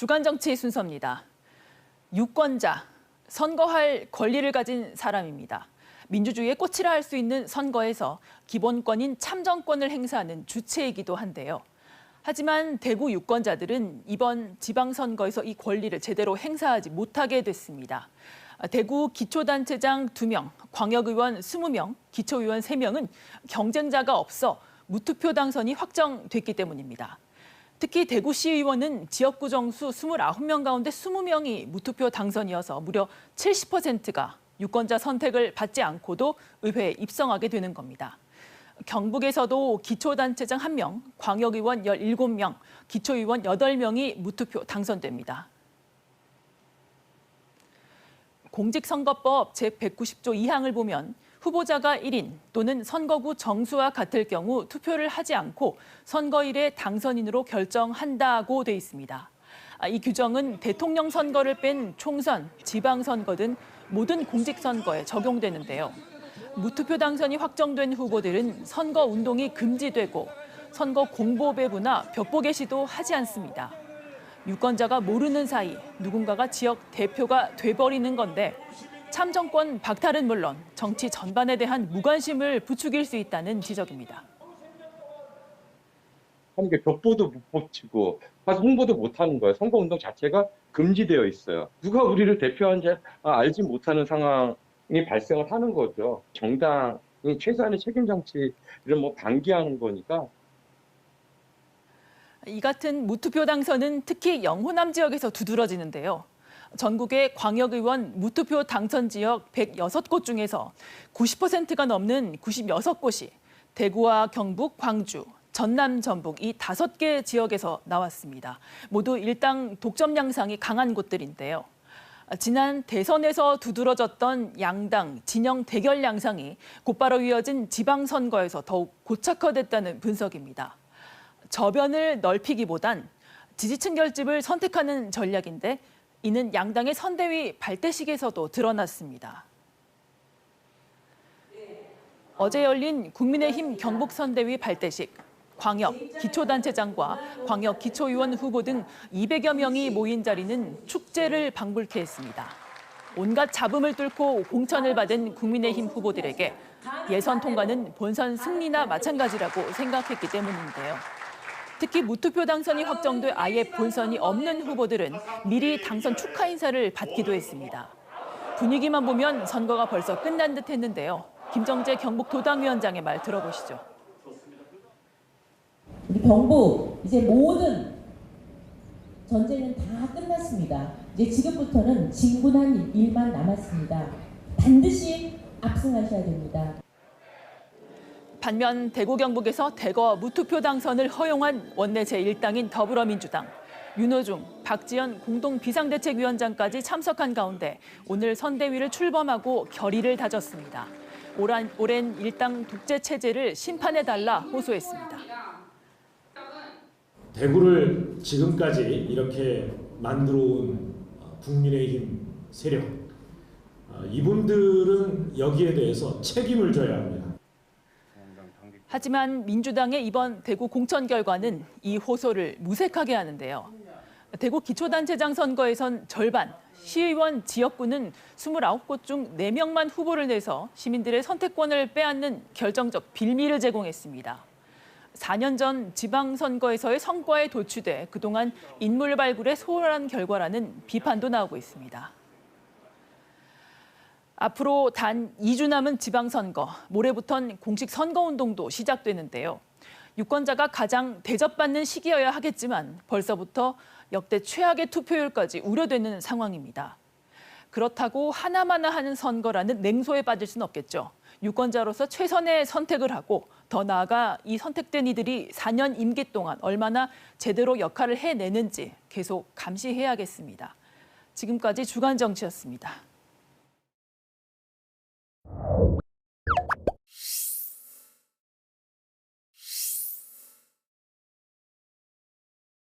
주간 정치 순서입니다. 유권자, 선거할 권리를 가진 사람입니다. 민주주의의 꽃이라 할 수 있는 선거에서 기본권인 참정권을 행사하는 주체이기도 한데요. 하지만 대구 유권자들은 이번 지방선거에서 이 권리를 제대로 행사하지 못하게 됐습니다. 대구 기초단체장 2명, 광역의원 20명, 기초의원 3명은 경쟁자가 없어 무투표 당선이 확정됐기 때문입니다. 특히 대구시의원은 지역구 정수 29명 가운데 20명이 무투표 당선이어서 무려 70%가 유권자 선택을 받지 않고도 의회에 입성하게 되는 겁니다. 경북에서도 기초단체장 1명, 광역의원 17명, 기초의원 8명이 무투표 당선됩니다. 공직선거법 제190조 2항을 보면 후보자가 1인 또는 선거구 정수와 같을 경우 투표를 하지 않고 선거일에 당선인으로 결정한다고 돼 있습니다. 이 규정은 대통령 선거를 뺀 총선, 지방선거 등 모든 공직선거에 적용되는데요. 무투표 당선이 확정된 후보들은 선거 운동이 금지되고 선거 공보 배부나 벽보 게시도 하지 않습니다. 유권자가 모르는 사이 누군가가 지역 대표가 돼버리는 건데 참정권 박탈은 물론 정치 전반에 대한 무관심을 부추길 수 있다는 지적입니다. 하는 게 벽보도 못 붙이고 가서 홍보도 못 하는 거예요. 선거운동 자체가 금지되어 있어요. 누가 우리를 대표하는지 알지 못하는 상황이 발생을 하는 거죠. 정당이 최소한의 책임 정치를 방기하는 거니까. 이 같은 무투표 당선은 특히 영호남 지역에서 두드러지는데요. 전국의 광역의원 무투표 당선 지역 106곳 중에서 90%가 넘는 96곳이 대구와 경북, 광주, 전남, 전북 이 5개 지역에서 나왔습니다. 모두 일당 독점 양상이 강한 곳들인데요. 지난 대선에서 두드러졌던 양당 진영 대결 양상이 곧바로 이어진 지방선거에서 더욱 고착화됐다는 분석입니다. 저변을 넓히기보단 지지층 결집을 선택하는 전략인데 이는 양당의 선대위 발대식에서도 드러났습니다. 어제 열린 국민의힘 경북선대위 발대식, 광역 기초단체장과 광역 기초의원 후보 등 200여 명이 모인 자리는 축제를 방불케 했습니다. 온갖 잡음을 뚫고 공천을 받은 국민의힘 후보들에게 예선 통과는 본선 승리나 마찬가지라고 생각했기 때문인데요. 특히 무투표 당선이 확정돼 아예 본선이 없는 후보들은 미리 당선 축하 인사를 받기도 했습니다. 분위기만 보면 선거가 벌써 끝난 듯 했는데요. 김정재 경북도당위원장의 말 들어보시죠. 우리 경북 이제 모든 전쟁은 다 끝났습니다. 이제 지금부터는 진군한 일만 남았습니다. 반드시 압승하셔야 됩니다. 반면 대구 경북에서 대거 무투표 당선을 허용한 원내 제1당인 더불어민주당, 윤호중, 박지원 공동 비상대책위원장까지 참석한 가운데 오늘 선대위를 출범하고 결의를 다졌습니다. 오랜 일당 독재 체제를 심판해달라 호소했습니다. 대구를 지금까지 이렇게 만들어온 국민의힘 세력, 이분들은 여기에 대해서 책임을 져야 합니다. 하지만 민주당의 이번 대구 공천 결과는 이 호소를 무색하게 하는데요. 대구 기초단체장 선거에선 절반, 시의원 지역구는 29곳 중 4명만 후보를 내서 시민들의 선택권을 빼앗는 결정적 빌미를 제공했습니다. 4년 전 지방선거에서의 성과에 도취돼 그동안 인물 발굴에 소홀한 결과라는 비판도 나오고 있습니다. 앞으로 단 2주 남은 지방선거, 모레부터는 공식 선거운동도 시작되는데요. 유권자가 가장 대접받는 시기여야 하겠지만 벌써부터 역대 최악의 투표율까지 우려되는 상황입니다. 그렇다고 하나마나 하는 선거라는 냉소에 빠질 수는 없겠죠. 유권자로서 최선의 선택을 하고 더 나아가 이 선택된 이들이 4년 임기 동안 얼마나 제대로 역할을 해내는지 계속 감시해야겠습니다. 지금까지 주간정치였습니다.